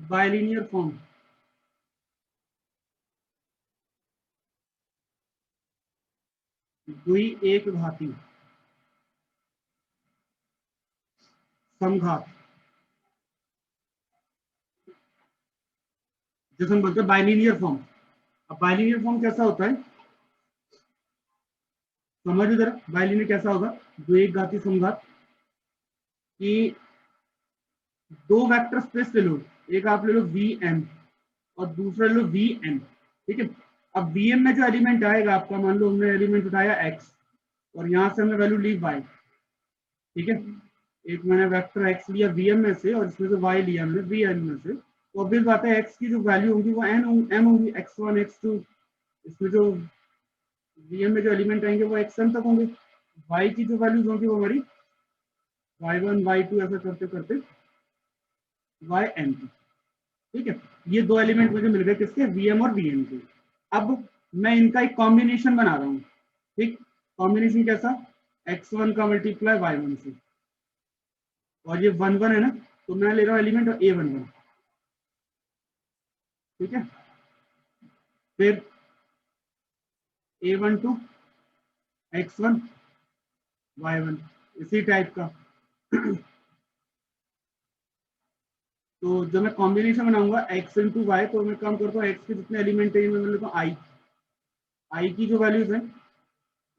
Bilinear form, द्वि एक घाती समघात, जैसे हम बोलते हैं बाइलिनियर फॉर्म। अब बाइलिनियर फॉर्म कैसा होता है, समझो जरा, बाइलिनियर कैसा होगा, द्वि एक घाती समघात कि दो वेक्टर स्पेस ले लो, एक आप ले लो वी एम और दूसरा ले लो वी एन, ठीक है। अब वी एम में जो एलिमेंट आएगा आपका, मान लो हमने एलिमेंट उठाया एक्स और यहाँ से हमने वैल्यू ली वाई, ठीक है। एक मैंने वेक्टर एक्स लिया वी एम में से और इसमें से वाई लिया मैंने वी एन में से, तो ऑब्वियस बात है एक्स की जो वैल्यू होगी वो एन एम होगी, एक्स वन एक्स टू, इसमें जो वी एम में जो एलिमेंट आएंगे वो एक्स एम तक होंगे। वाई की जो वैल्यूज होंगी वो हमारी वाई वन वाई टू ऐसा करते करते वाई एन की, ठीक है। ये दो एलिमेंट मुझे मिल गए किसके, वीएम और वीएन के। अब मैं इनका एक कॉम्बिनेशन बना रहा हूँ, ठीक। कॉम्बिनेशन कैसा, x1 का मल्टीप्लाई y1 से, और ये 1 1 है ना, तो मैं ले रहा हूँ एलिमेंट a11, ठीक है। फिर a12 x1 y1 इसी टाइप का। तो जब मैं कॉम्बिनेशन बनाऊंगा x इंटू वाई, तो मैं काम करता हूँ x के जितने एलिमेंट है मैं लेता हूँ i की जो वैल्यूज है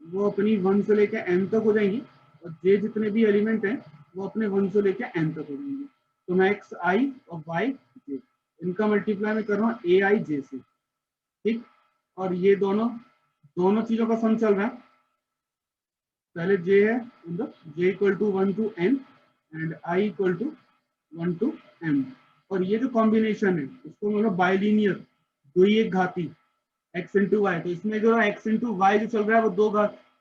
वो अपनी 1 से लेकर n तक हो जाएंगी, और j जितने भी एलिमेंट हैं वो अपने 1 से लेकर n तक हो जाएंगे। तो मैं x i और y j इनका मल्टीप्लाई मैं कर रहा हूँ a i j से, ठीक। और ये दोनों दोनों चीजों का सम चल रहा है, पहले j है j equal to 1 to n and i equal to 1 to m, और ये जो कॉम्बिनेशन है इसको मतलब बाइलिनियर, द्वि एक घाती x इंटू वाई, तो इसमें जो x इंटू वाई जो चल रहा है वो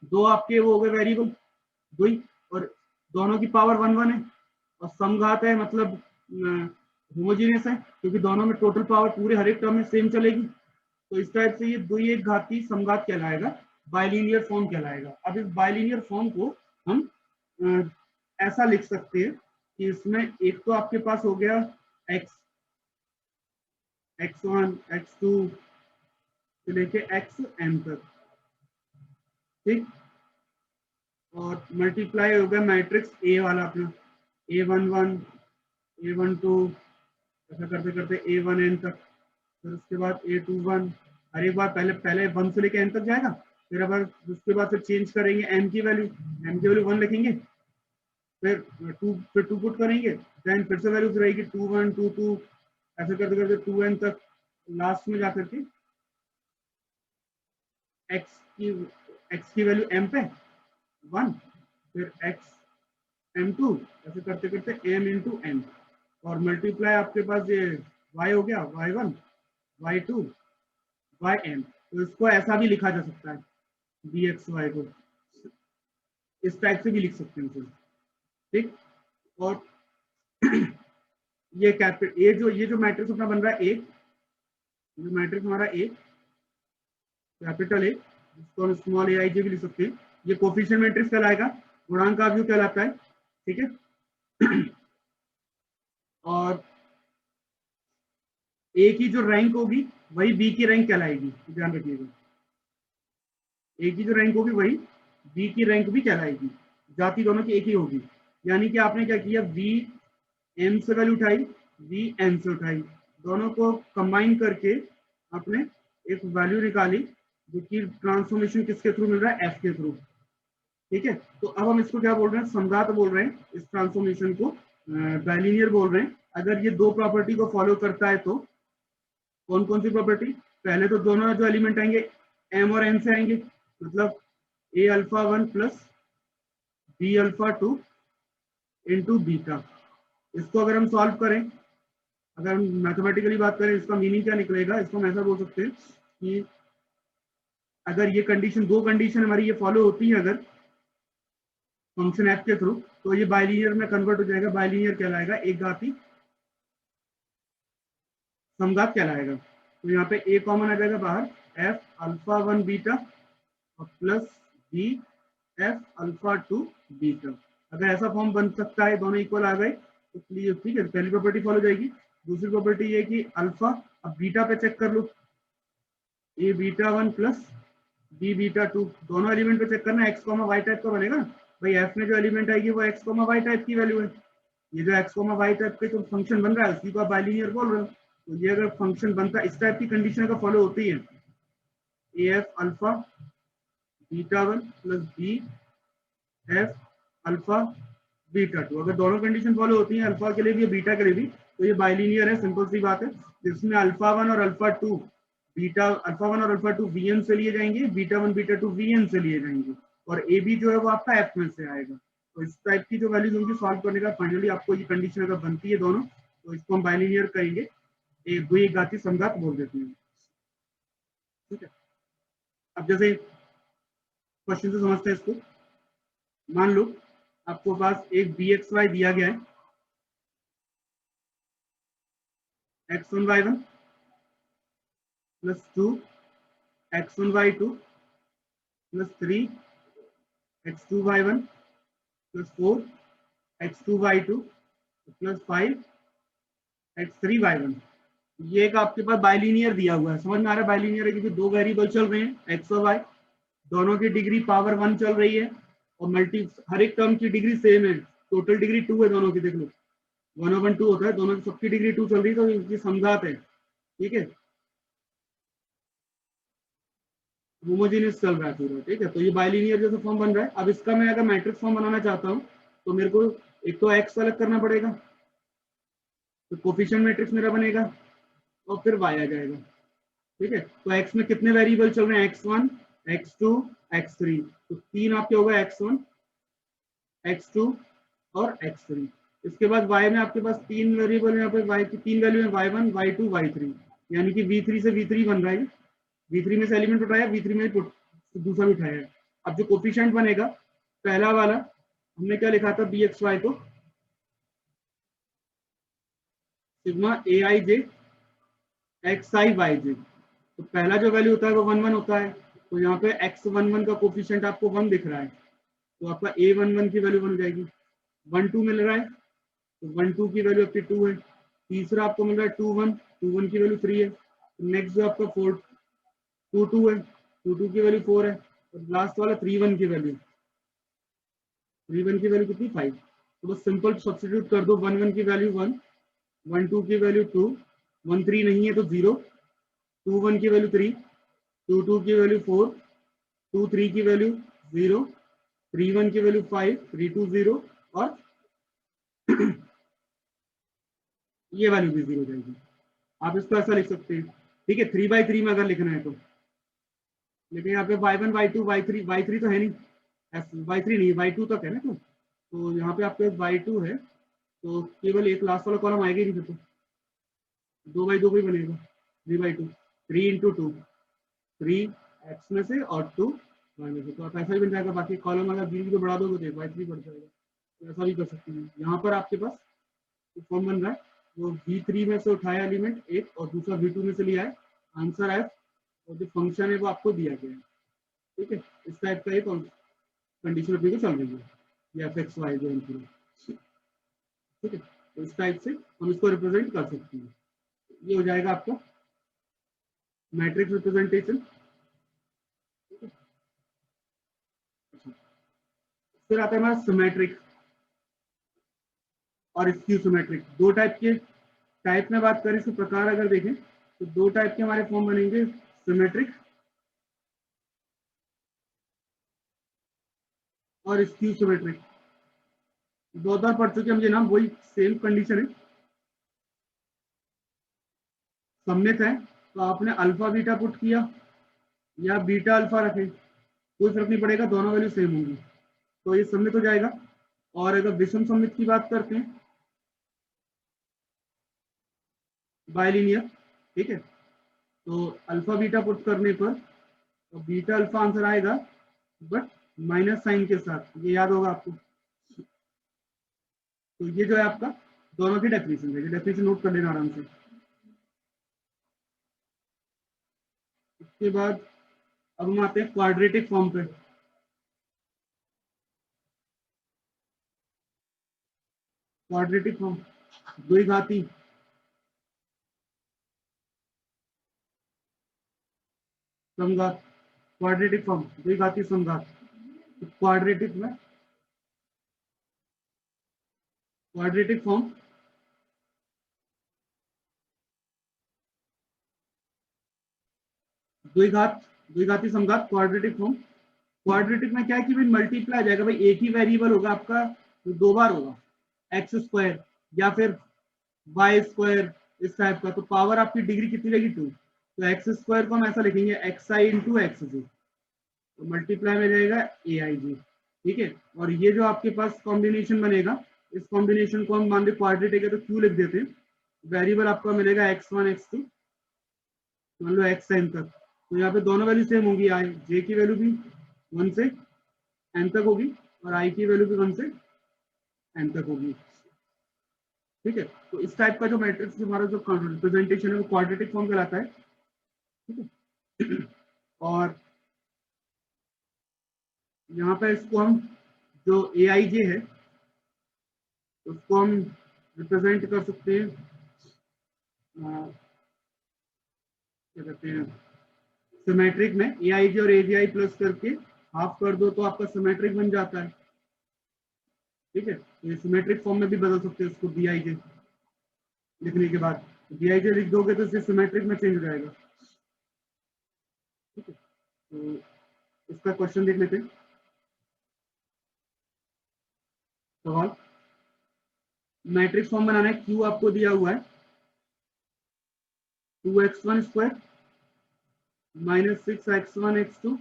दो आपके वो हो गए वेरिएबल द्वि, और दोनों की पावर 1 1 है, और समघात है मतलब होमोजीनियस है क्योंकि दोनों में टोटल पावर पूरे हर एक टर्म में सेम चलेगी। तो इस टाइप से ये द्वि एक घाती समघात कहलाएगा, बाइलिनियर फॉर्म कहलाएगा। अब इस बाइलिनियर फॉर्म को हम ऐसा लिख सकते हैं कि इसमें एक तो आपके पास हो गया x x1 x2 से लेके xn तक, ठीक। और मल्टीप्लाई हो गया मैट्रिक्स ए वाला अपना a11 a12 ऐसा करते करते a1n तक, फिर उसके बाद a21, हर एक बार पहले पहले 1 से लेके n तक जाएगा, फिर अगर उसके बाद फिर चेंज करेंगे m की वैल्यू 1 लिखेंगे, फिर 2 पुट करेंगे, देन फिर से वैल्यूज रहेगी 2 1 2 2 ऐसे करते करते 2n तक, लास्ट में जाकर के x की वैल्यू m पे 1, फिर x m2 ऐसे करते करते m इंटू n, और मल्टीप्लाई आपके पास ये y हो गया y1 y2 yn, तो इसको ऐसा भी लिखा जा सकता है dxy को, इस टाइप से भी लिख सकते हैं इसे, ठीक। और ये कैपिटल ये जो मैट्रिक्स अपना बन रहा है एक, जो मैट्रिक्स हमारा एक कैपिटल ए, जिसको हम स्मॉल ए आई जे भी लिख सकते हैं, ये कोफिशिएंट मैट्रिक्स कहलाएगा, गुणांक का व्यू कहलाता है, ठीक है। और ए की जो रैंक होगी वही बी की रैंक कहलाएगी, ध्यान रखिएगा, ए की जो रैंक होगी वही बी की रैंक भी कहलाएगी, जाति दोनों की एक ही होगी। यानी कि आपने क्या किया, वी एम से वैल्यू उठाई, वी एन से उठाई, दोनों को कंबाइन करके आपने एक वैल्यू निकाली जो कि ट्रांसफॉर्मेशन किसके थ्रू मिल रहा है, एफ के थ्रू, ठीक है। तो अब हम इसको क्या बोल रहे हैं, समघात बोल रहे हैं, इस ट्रांसफॉर्मेशन को बाइलिनियर बोल रहे हैं। अगर ये दो प्रॉपर्टी को फॉलो करता है तो कौन कौन सी प्रॉपर्टी, पहले तो दोनों जो एलिमेंट आएंगे एम और एन से आएंगे, मतलब a alpha 1 plus b alpha 2 into beta. इसको अगर हम सॉल्व करें, अगर हम मैथमेटिकली बात करें, इसका मीनिंग क्या निकलेगा, इसको हम ऐसा बोल सकते हैं कि अगर ये कंडीशन, दो कंडीशन हमारी ये फॉलो होती है अगर फंक्शन एफ के थ्रू, तो ये बाइलिनियर में कन्वर्ट हो जाएगा, बाइलिनियर कहलाएगा, एक घाती समघात कहलाएगा। तो यहाँ पे ए कॉमन आ जाएगा बाहर, एफ अल्फा 1 बीटा और plus b f alpha 2 beta. अगर ऐसा फॉर्म बन सकता है, दोनों इक्वल आ गए तो ठीक है, पहली प्रॉपर्टी फॉलो जाएगी। दूसरी प्रॉपर्टी ये कि अल्फा, अब बीटा पे चेक कर लो, ए बीटा 1 प्लस बी बीटा 2, दोनों एलिमेंट पे चेक करना, एक्स कॉमा वाई टाइप का बनेगा भाई। एफ में जो एलिमेंट आएगी वो एक्स कॉमा वाई टाइप की वैल्यू है। ये जो एक्स कॉमा वाई टाइप के जो फंक्शन बन रहा है उसी को आप बाइलिनियर बोल रहे हो। तो ये अगर फंक्शन बनता है इस टाइप की कंडीशन अगर फॉलो होती है, a f alpha beta 1 plus b f alpha beta 2, अगर दोनों कंडीशन फॉलो होती हैं अल्फा के लिए भी बीटा के लिए भी, तो ये बाइलिनियर है, सिंपल सी बात है। जिसमें अल्फा 1 और अल्फा 2 बीटा, अल्फा 1 और अल्फा 2 वीएन से लिए जाएंगे, बीटा 1 बीटा 2 वीएन से लिए जाएंगे, और ए बी जो है वो आपका एफ में से आएगा। तो इस टाइप की जो वैल्यूज होंगी सॉल्व करने का फाइनली आपको ये कंडीशन अगर बनती है दोनों, तो इसको हम बाइलिनियर कहेंगे, एक द्वि घाती समघात बोल देते हैं। ठीक है, अब जैसे क्वेश्चन से समझते हैं इसको। मान लो आपको पास एक बी एक्स वाई दिया गया है, x1 y1 plus 2 x1 y2 plus 3 x2 y1 plus 4 x2 y2 plus 5 x3 y1। ये एक आपके पास बाइलिनियर दिया हुआ है, समझ में आ रहा है बाइलिनियर है क्योंकि दो वेरिएबल चल रहे हैं x और y, दोनों की डिग्री पावर 1 चल रही है, और मल्टी हर एक टर्म की डिग्री सेम है, टोटल डिग्री 2 है दोनों की, देख लो 1/2 होता है, दोनों की सबकी डिग्री 2 चल रही है, तो इनकी समघात है। ठीक है, होमोजेनियस चल रहा है पूरा। ठीक है, तो ये बाइलिनियर जैसा फॉर्म बन रहा है। अब इसका मैं अगर मैट्रिक्स फॉर्म बनाना चाहता हूँ तो मेरे को एक तो एक्स अलग करना पड़ेगा, तो कोफिशिएंट मैट्रिक्स मेरा बनेगा, और फिर वाई आ जाएगा। ठीक है, तो एक्स में कितने वेरिएबल चल रहे हैं, x1 x2 x3, तो तीन आपके होगा x1 x2 और x3। इसके बाद y में आपके पास तीन वेरिएबल, यहाँ पे y की तीन वैल्यू है, y1 y2 y3, यानी कि v3 से v3 बन रहा है, v3 में से एलिमेंट उठाया, v3 में दूसरा भी उठाया है। अब जो कोफिशिएंट बनेगा पहला वाला, हमने क्या लिखा था बी एक्स वाई को, सिग्मा ए आई जे एक्स आई वाई जे, तो पहला जो वैल्यू होता है वो 1 1 होता है, तो यहाँ पे x11 का कोफिशिएंट आपको 1 दिख रहा है, तो आपका a11 की वैल्यू बन जाएगी। 1 2 मिल रहा है, तो 1 2 की वैल्यू आपकी 2 है। तीसरा आपको मिल रहा है 2 1, 2 1 की वैल्यू 3 है। नेक्स्ट जो आपका 4 2 2 है, 2 2 की वैल्यू 4 है, और लास्ट वाला 3 1 की वैल्यू, 3 1 की वैल्यू कितनी 5। तो बस सिंपल सब्स्टिट्यूट कर दो, 1 1 की वैल्यू 1, 1 2 की वैल्यू 2, 1 3 नहीं है तो 0, 2 1 की वैल्यू 3, 2 2 की वैल्यू 4, 2 3 की वैल्यू 0, 3 1 की वैल्यू 5, 3 2 0, और ये वैल्यू भी 0 जाएगी। आप इसको ऐसा लिख सकते हैं। ठीक है, 3/3 में अगर लिखना है तो, लेकिन यहाँ पे y1 y2 y3 तो है नहीं, y3 नहीं y2 तक है ना, तो यहाँ पे आपके y2 है, तो केवल एक लास्ट वाला कॉलम आएगा ही नहीं, तो 2/2 भी बनेगा, 3/2, 3 इंटू 2, 3 एक्स में से और 2 वाई में से, तो आप ऐसा ही बन जाएगा। बाकी कॉलम अगर धीरे धीरे बढ़ा दोगे तो y3 बढ़ जाएगा, तो ऐसा भी कर सकते हैं। यहाँ पर आपके पास फॉर्म बन रहा है, वो v3 में से उठाया एलिमेंट एक, और दूसरा v2 में से लिया है, आंसर f, और जो फंक्शन है वो आपको दिया गया है। ठीक है, इस टाइप का ये कंडीशन अपनी को चल रही है, या fx y जो है। ठीक है, तो इस टाइप से हम इसको रिप्रेजेंट कर सकते हैं। ये हो जाएगा आपका मैट्रिक्स रिप्रेजेंटेशन। फिर आता है हमारा सिमेट्रिक और स्क्यू सिमेट्रिक। दो टाइप के, टाइप में बात करें, इसके प्रकार अगर देखें तो दो टाइप के हमारे फॉर्म बनेंगे, सिमेट्रिक और स्क्यू सिमेट्रिक। दो बार पढ़ चुके हम ये नाम, वही सेम कंडीशन है, सममित है, तो आपने अल्फा बीटा पुट किया या बीटा अल्फा रखे, कोई फर्क नहीं पड़ेगा, दोनों वैल्यू सेम होंगी, तो ये सममित हो जाएगा। और अगर विषम सममित की बात करते हैं, बाइलिनियर, ठीक है, तो अल्फा बीटा पुट करने पर तो बीटा अल्फा आंसर आएगा, बट माइनस साइन के साथ, ये याद होगा आपको। तो ये जो है आपका दोनों की डेफिनेशन है, डेफिनेशन नोट कर लेना आराम से। इसके बाद अब हम आते हैं क्वाड्रेटिक फॉर्म पे। क्वाड्रेटिक फॉर्म, द्विघाती, समघात, क्वाड्रेटिक फॉर्म, द्विघाती समघात। तो क्वाड्रेटिक में क्वाड्रेटिक फॉर्म द्विघाती समघात क्वाड्रेटिक फॉर्म। क्वाड्रेटिक में क्या है कि भाई मल्टीप्लाई आ जाएगा, भाई एक ही वेरिएबल होगा आपका, तो दो बार होगा, एक्स स्क्वायर या फिर वाई स्क्वायर इस टाइप का। तो पावर आपकी डिग्री कितनी रहेगी 2। तो एक्स स्क्वायर को हम ऐसा लिखेंगे एक्स आई इंटू एक्स जी, तो मल्टीप्लाई में रहेगा ए आई जी। ठीक है, और ये जो आपके पास कॉम्बिनेशन बनेगा, इस कॉम्बिनेशन को हम मान लो क्वाड्रेटिक है तो क्यू लिख देते हैं। वेरिएबल आपका मिलेगा x1 x2, मान लो एक्स एन तक। तो यहाँ पे दोनों वैल्यू सेम होगी, आई जे की वैल्यू भी 1 से एन तक होगी और आई की वैल्यू भी 1 से एन तक होगी। ठीक है, तो इस टाइप का जो मैट्रिक्स हमारा जो रिप्रेजेंटेशन है वो क्वाड्रेटिक फॉर्म कहलाता है। ठीक है, और यहाँ पे इसको हम जो ए आई जे है उसको हम रिप्रेजेंट कर सकते हैं, क्या कहते हैं, सिमेट्रिक में। ए आई जे और ए जी आई प्लस करके हाफ कर दो तो आपका सिमेट्रिक बन जाता है। ठीक है, तो ये सिमेट्रिक फॉर्म में भी बदल सकते हैं उसको, बी आई जे लिखने के बाद बी आई जे लिख दोगे तो इससे सिमेट्रिक में चेंज हो जाएगा। ठीक है, तो इसका क्वेश्चन देख लेते हैं। सवाल, मैट्रिक्स फॉर्म बनाना है, क्यू आपको दिया हुआ है 2x1 square minus 6x1 x2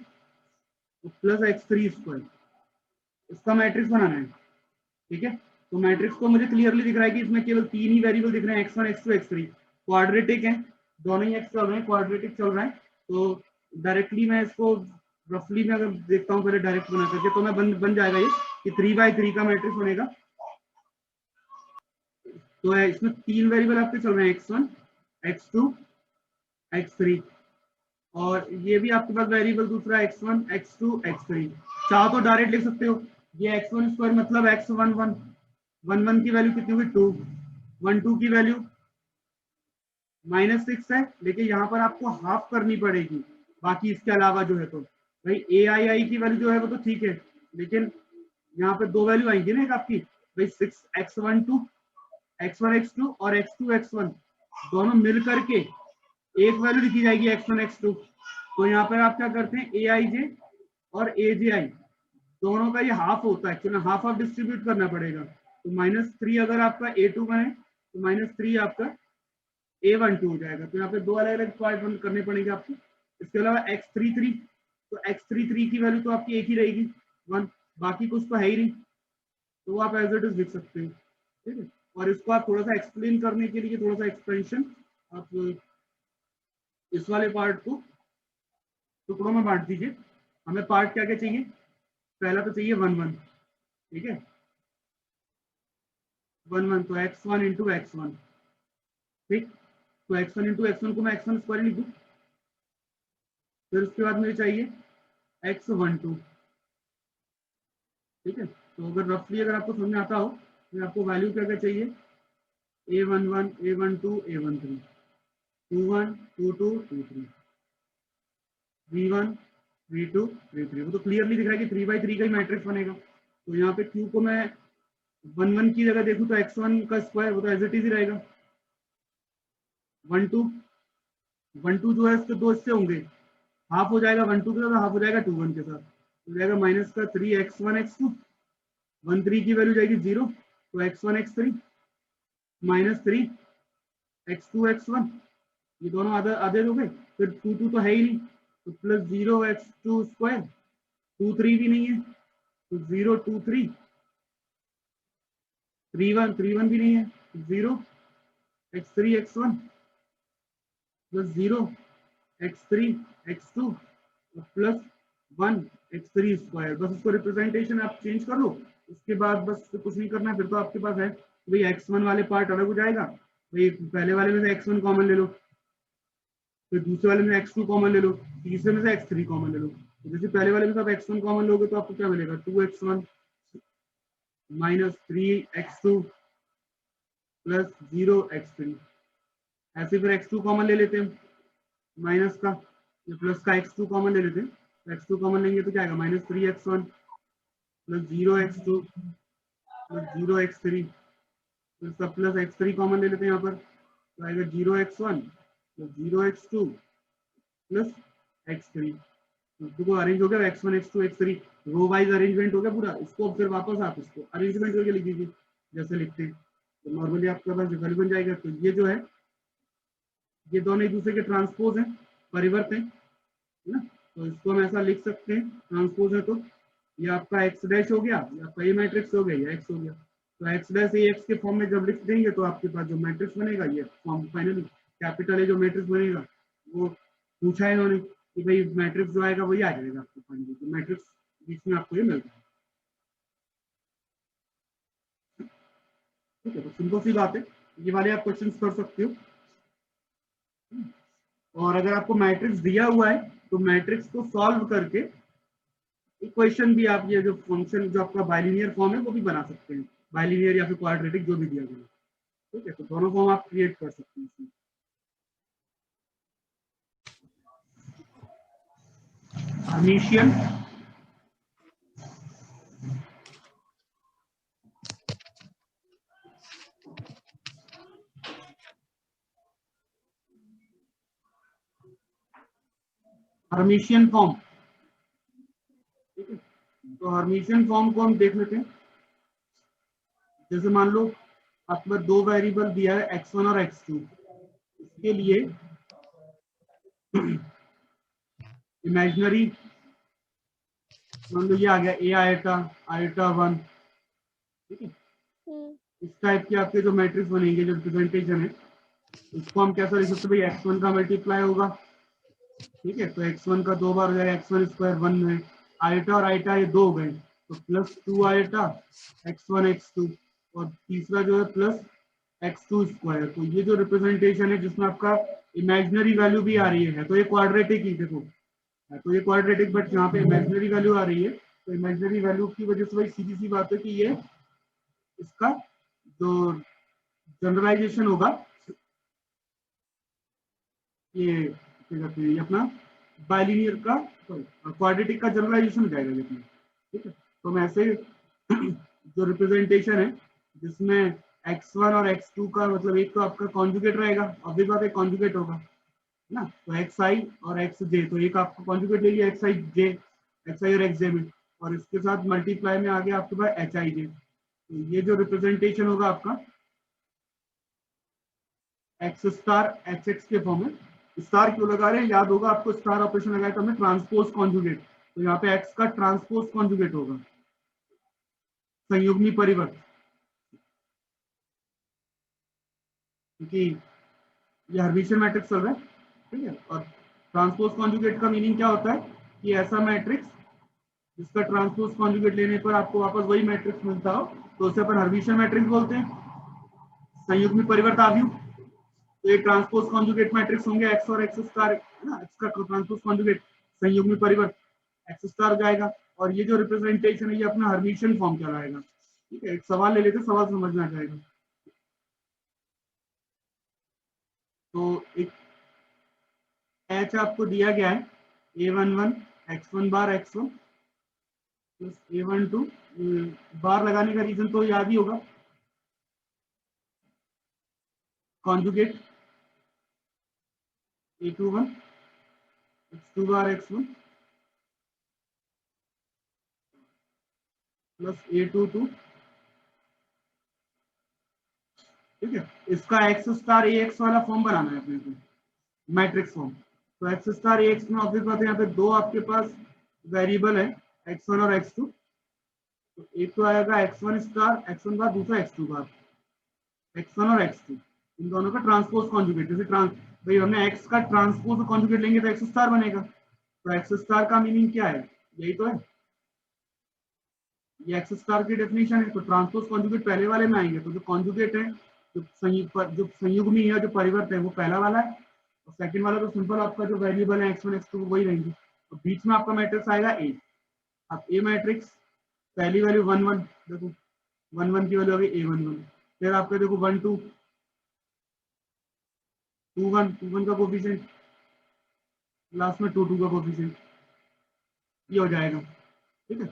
plus x3 square, इसका मैट्रिक्स बनाना है। ठीक है, तो मैट्रिक्स को मुझे क्लियरली दिख रहा है कि इसमें केवल तीन ही वेरिएबल दिख रहे हैं, x1 x2 x3, क्वाड्रेटिक है, दोनों ही x चल रहे हैं, क्वाड्रेटिक चल रहा है। तो डायरेक्टली मैं इसको रफली में अगर देखता हूँ पहले डायरेक्ट बना करके, तो मैं बन जाएगा ये कि 3/3 का मैट्रिक्स बनेगा। तो इसमें तीन वेरिएबल आपके चल रहे हैं, x1 x2 x3, और ये भी आपके पास वेरिएबल दूसरा x1 x2 x3। चाहो तो डायरेक्ट लिख सकते हो, ये x1 स्क्वायर मतलब x11 11 की वैल्यू कितनी होगी 2, 12 की वैल्यू -6 है, लेकिन यहाँ पर आपको हाफ करनी पड़ेगी बाकी इसके अलावा जो है। तो भाई ए आई आई की वैल्यू जो है वो तो ठीक है, लेकिन यहाँ पे दो वैल्यू आएंगी ना एक आपकी, भाई 6x12 x1 x2 और x2 x1 दोनों मिल करके एक वैल्यू लिखी जाएगी x1 x2। तो यहाँ पर आप क्या करते हैं, ए आई जे और ए जे आई दोनों का ये हाफ होता है, एक्चुअली हाफ हाफ डिस्ट्रीब्यूट करना पड़ेगा। तो -3 अगर आपका a2 बने तो -3 आपका a12 हो जाएगा। तो यहाँ पे दो अलग अलग पार्ट करने पड़ेंगे आपको। इसके अलावा x33, तो x33 की वैल्यू तो आपकी एक ही रहेगी 1, बाकी कुछ तो है ही नहीं, तो आप एज इट इज लिख सकते हो। ठीक है, और इसको आप थोड़ा सा एक्सप्लेन करने के लिए थोड़ा सा एक्सपेंशन आप इस वाले पार्ट को टुकड़ों में बांट दीजिए। हमें पार्ट क्या क्या चाहिए, पहला तो चाहिए 1 1। ठीक है, 1 1 तो x1 इंटू x1। ठीक, तो x1 इंटू x1 को मैं x1 स्क्वायर लिख दूं। फिर उसके बाद मुझे चाहिए x12। ठीक है, तो अगर रफली अगर आपको समझ में आता हो तो आपको वैल्यू क्या क्या चाहिए, a11 a12 a13 21 22 23 v1 v2 v3। वो तो क्लियरली दिख रहा है कि 3/3 का ही मैट्रिक्स बनेगा। तो यहाँ पे q को मैं 1 1 की जगह देखूं तो x1 का स्क्वायर वो तो एज इट इज ही रहेगा। 1 2 1 2 जो है इसके दो इससे होंगे, हाफ हो जाएगा 1 2 के साथ, हाफ हो जाएगा 2 1 के साथ, हो जाएगा माइनस का 3x1 x2, 1 3 की वैल्यू जाएगी 0, तो x1 x3 -3 x2 x1, ये दोनों आधे आधे हो गए। फिर 2 2 तो है ही नहीं, तो प्लस 0 x2 स्क्वायर, 2 3 भी नहीं है तो 0 2 3 3 1 भी नहीं है, 0 x3 x1 plus 0 x3 x2 plus 1 x3 square. बस इसको रिप्रेजेंटेशन आप चेंज कर लो, उसके बाद बस कुछ नहीं करना। फिर तो आपके पास है भाई x1 वाले पार्ट अलग हो जाएगा, भाई पहले वाले में से x1 कॉमन ले लो, फिर दूसरे वाले में x2 कॉमन ले लो, तीसरे में से x3 कॉमन ले लो। तो जैसे पहले वाले में आप x1 कॉमन लोगे तो आपको क्या मिलेगा, 2x1 -3x2 प्लस 0 x3। ऐसे फिर x2 कॉमन ले लेते हैं माइनस का, ये प्लस का x2 कॉमन ले लेते हैं, x2 कॉमन लेंगे तो क्या आएगा -3x1 plus 0x2 plus 0x3, फिर सब प्लस x3 कॉमन ले लेते हैं यहाँ पर, तो आएगा 0x1 plus 0x2 plus x3। तो अरेंज हो गया x1 x2 x3, row wise arrangement हो गया पूरा। इसको फिर वापस आप इसको अरेंजमेंट करके लिख दीजिए जैसे लिखते हैं, तो नॉर्मली आपके पास जो वैल्यू बन जाएगा। तो ये जो है ये दोनों एक दूसरे के ट्रांसपोज हैं, परिवर्त है ना, तो इसको हम ऐसा लिख सकते हैं ट्रांसपोज है। तो ये आपका एक्स डैश हो गया, ये आपका ये मैट्रिक्स हो गया, ये एक्स हो गया। तो एक्स डैश ये एक्स के फॉर्म में जब लिख देंगे तो आपके पास जो मैट्रिक्स बनेगा ये फॉर्म फाइनली कैपिटल है जो मैट्रिक्स बनेगा वो पूछा है इन्होंने कि भाई मैट्रिक्स जो आएगा वही आ जाएगा आपको फाइनली, तो मैट्रिक्स बीच में आपको ये मिलता है। ठीक है, तो सिंपल सी बात है, ये वाले आप क्वेश्चन कर सकते हो। और अगर आपको मैट्रिक्स दिया हुआ है तो मैट्रिक्स को सॉल्व करके इक्वेशन भी आप ये जो फंक्शन जो आपका बाइलिनियर फॉर्म है वो भी बना सकते हैं, बाइलिनियर या फिर क्वाड्रेटिक जो भी दिया गया। ठीक है, तो दोनों फॉर्म आप क्रिएट कर सकते हैं इसमें। Hermitian Hermitian form. ठीक है, तो हर्मिशियन फॉर्म को हम देख लेते हैं। जैसे मान लो आपके पास दो वेरिएबल दिया है x1 और x2, इसके लिए इमेजिनरी मान लो ये आ गया ए आयटा आयटा 1। ठीक है, इस टाइप के आपके जो मैट्रिक्स बनेंगे जो रिप्रेजेंटेशन है इसको हम कैसा लिख सकते हैं भाई x1 का मल्टीप्लाई होगा। ठीक है, तो x1 का 2 बार हो जाएगा, x1 स्क्वायर 1 है, आयटा और आयटा ये 2 हो गए तो प्लस 2 आयटा x1 x2, और तीसरा जो है प्लस x2 स्क्वायर। तो ये जो रिप्रेजेंटेशन है जिसमें आपका इमेजिनरी वैल्यू भी आ रही है, तो ये क्वाड्रेटिक ही देखो, तो ये क्वाड्रेटिक बट यहाँ पे इमेजिनरी वैल्यू आ रही है, तो इमेजिनरी वैल्यू की वजह से भाई सीधी सी बात है कि ये इसका जो जनरलाइजेशन होगा ये क्या कहते हैं, ये अपना बाइलिनियर का क्वाड्रेटिक का जनरलाइजेशन हो जाएगा इसमें। ठीक है, तो हम ऐसे जो रिप्रेजेंटेशन है जिसमें x1 और x2 का मतलब एक तो आपका कॉन्जुगेट रहेगा, ऑब्वियस बात है कॉन्जुगेट होगा ना, तो xi और xj, तो एक आपको कॉन्जुगेट ले लिया xi और xj में, और इसके साथ मल्टीप्लाई में आ गया आपके पास hij। तो ये जो रिप्रेजेंटेशन होगा आपका एक्स स्टार एच एक्स के फॉर्म में। स्टार क्यों लगा रहे हैं, याद होगा आपको, स्टार ऑपरेशन लगाया था हमने ट्रांसपोज कॉन्जुगेट, तो यहाँ पे एक्स का ट्रांसपोज कॉन्जुगेट होगा, संयुग्मी परिवर्त, क्योंकि ये हर्मिशियन मैट्रिक्स चल रहा है। ठीक है, और ट्रांसपोज कॉन्जुगेट का मीनिंग क्या होता है कि ऐसा मैट्रिक्स जिसका ट्रांसपोज कॉन्जुगेट लेने पर आपको वापस वही मैट्रिक्स मिलता हो, तो उसे अपन हर्मिशियन मैट्रिक्स बोलते हैं, संयुग्मी परिवर्त आव्यूह। तो ये ट्रांसपोज कॉन्जुगेट मैट्रिक्स होंगे एक्स और एक्स स्टार ना, एक्स का ट्रांसपोज कॉन्जुगेट संयुग्मी परिवर्त एक्स स्टार जाएगा, और ये जो रिप्रेजेंटेशन है ये अपना हर्मिशियन फॉर्म कहलाएगा। ठीक है, एक सवाल ले लेते हैं, सवाल समझना चाहेगा। तो एक एच आपको दिया गया है a11 x1 बार x1 प्लस a12, बार लगाने का रीजन तो याद ही होगा, कॉन्जुगेट a21 x2 बार x1 प्लस a22। ठीक है, इसका एक्स स्टार ए एक्स वाला फॉर्म बनाना है अपने को, मैट्रिक्स फॉर्म। तो एक्स स्टार ए एक्स में ऑब्वियस बात है यहाँ पे दो आपके पास वेरिएबल है x1 और x2, तो एक तो आएगा x1 स्टार x1 बार, दूसरा x2 बार, x1 और x2 इन दोनों का ट्रांसपोज कॉन्जुगेट। जैसे भाई हमने x का ट्रांसपोज कॉन्जुगेट लेंगे तो x स्टार बनेगा, तो x स्टार का मीनिंग क्या है, यही तो है, ये x स्टार की डेफिनेशन है। तो ट्रांसपोज कॉन्जुगेट पहले वाले में आएंगे, तो जो कॉन्जुगेट है जो संयुग्मी है जो परिवर्त है वो पहला वाला है, और सेकंड वाला तो सिंपल आपका जो वेरिएबल है x1 x2 वही रहेंगे। तो बीच में आपका मैट्रिक्स आएगा ए। अब ए मैट्रिक्स पहली वैल्यू 1 1, देखो 1 1 की वैल्यू होगी a11, फिर आपका देखो 1 2 2 1 2 1 का कोफिशिएंट लास्ट में 2 का कोफिशिएंट, ये हो जाएगा। ठीक है,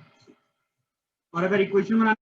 और अगर इक्वेशन बना